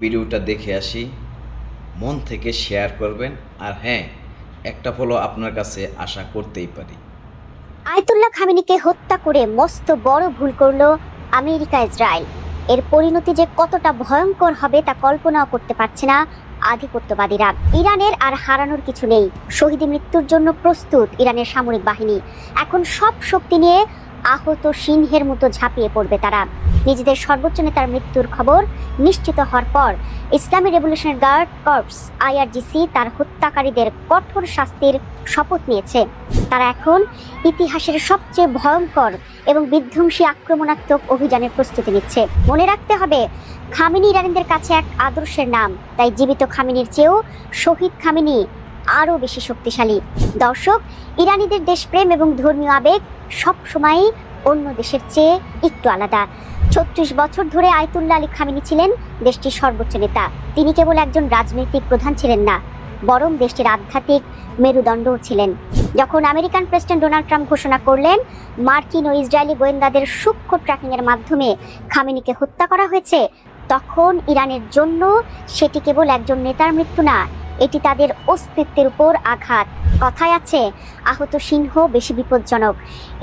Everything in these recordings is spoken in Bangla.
ভিডিওটা দেখে আসি, মন থেকে শেয়ার করবেন। আর হ্যাঁ, একটা ফলো আপনার কাছে আশা করতেই পারি। আয়াতুল্লাহ খামেনিকে হত্যা করে মস্ত বড় ভুল করলো আমেরিকা ইসরায়েল। এর পরিণতি যে কতটা ভয়ঙ্কর হবে তা কল্পনাও করতে পারছে না আধিপত্যবাদীরা। ইরানের আর হারানোর কিছু নেই। শহীদ মৃত্যুর জন্য প্রস্তুত ইরানের সামরিক বাহিনী। এখন সব শক্তি নিয়ে আহত সিংহের মতো ঝাঁপিয়ে পড়বে তারা। নিজেদের সর্বোচ্চ নেতার মৃত্যুর খবর নিশ্চিত হওয়ার পর ইসলামী রেভলিউশনারি গার্ড কর্পস আইআরজিসি তার হত্যাকারীদের কঠোর শাস্তির শপথ নিয়েছে। তারা এখন ইতিহাসের সবচেয়ে ভয়ঙ্কর এবং বিধ্বংসী আক্রমণাত্মক অভিযানের প্রস্তুতি নিচ্ছে। মনে রাখতে হবে, খামেনি ইরানিদের কাছে এক আদর্শের নাম, তাই জীবিত খামেনির চেয়েও শহীদ খামেনি আরও বেশি শক্তিশালী। দর্শক, ইরানিদের দেশপ্রেম এবং ধর্মীয় আবেগ সবসময়ই অন্য দেশের চেয়ে একটু আলাদা। ৩৬ বছর ধরে আয়াতুল্লাহ আলী খামেনি ছিলেন দেশটির সর্বোচ্চ নেতা। তিনি কেবল একজন রাজনৈতিক প্রধান ছিলেন না, বরং দেশটির আধ্যাত্মিক মেরুদণ্ডও ছিলেন। যখন আমেরিকান প্রেসিডেন্ট ডোনাল্ড ট্রাম্প ঘোষণা করলেন মার্কিন ও ইসরায়েলি গোয়েন্দাদের সূক্ষ্ম ট্র্যাকিংয়ের মাধ্যমে খামেনিকে হত্যা করা হয়েছে, তখন ইরানের জন্য সেটি কেবল একজন নেতার মৃত্যু না, এটি তাদের অস্তিত্বের উপর আঘাত। কথায় আছে, আহত সিংহ বেশি বিপজ্জনক।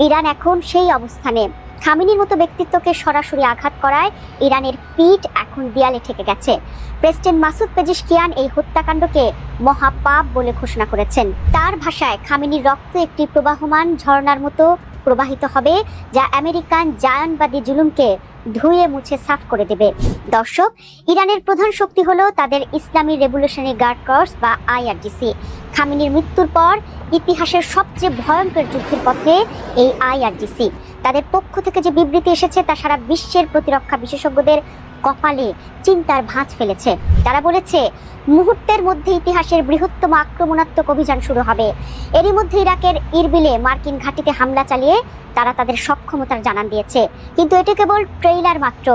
ইরান এখন সেই অবস্থানে। খামেনির মতো ব্যক্তিত্বকে সরাসরি আঘাত করায় ইরানের পিঠ এখন দেয়ালে ঠেকে গেছে। প্রেসিডেন্ট মাসুদ পেজিশকিয়ান এই হত্যাকাণ্ডকে মহাপাপ বলে ঘোষণা করেছেন। তার ভাষায়, খামেনির রক্ত একটি প্রবাহমান ঝর্ণার মতো প্রবাহিত হবে, যা আমেরিকান জায়নবাদী জুলুমকে ধুয়ে মুছে সাফ করে দেবে। দর্শক, ইরানের প্রধান শক্তি হলো তাদের ইসলামী রেভলিউশনারি গার্ড কর্পস বা আইআরজিসি। খামেনির মৃত্যুর পর ইতিহাসের সবচেয়ে ভয়ঙ্কর যুদ্ধের পথে এই আইআরজিসি। তাদের পক্ষ থেকে যে বিবৃতি এসেছে তা সারা বিশ্বের প্রতিরক্ষা বিশেষজ্ঞদের কপালে চিন্তার ভাঁজ ফেলেছে। তারা বলেছে, মুহূর্তের মধ্যে ইতিহাসের বৃহত্তম আক্রমণাত্মক অভিযান শুরু হবে। এরই মধ্যে ইরাকের ইরবিলে মার্কিন ঘাঁটিতে হামলা চালিয়ে তারা তাদের সক্ষমতার জানান দিয়েছে। কিন্তু এটি কেবল ট্রেইলার মাত্র।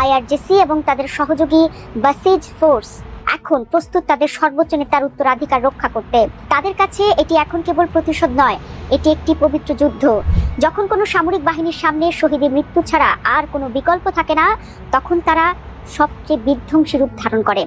আইআরজিসি এবং তাদের সহযোগী বাসিজ ফোর্স এখন প্রস্তুত তাদের সর্বোচ্চ নেতার উত্তরাধিকার রক্ষা করতে। তাদের কাছে এটি এখন কেবল প্রতিশোধ নয়, এটি একটি পবিত্র যুদ্ধ। যখন কোনো সামরিক বাহিনীর সামনে শহীদের মৃত্যু ছাড়া আর কোনো বিকল্প থাকে না, তখন তারা সবচেয়ে বিধ্বংসী রূপ ধারণ করে।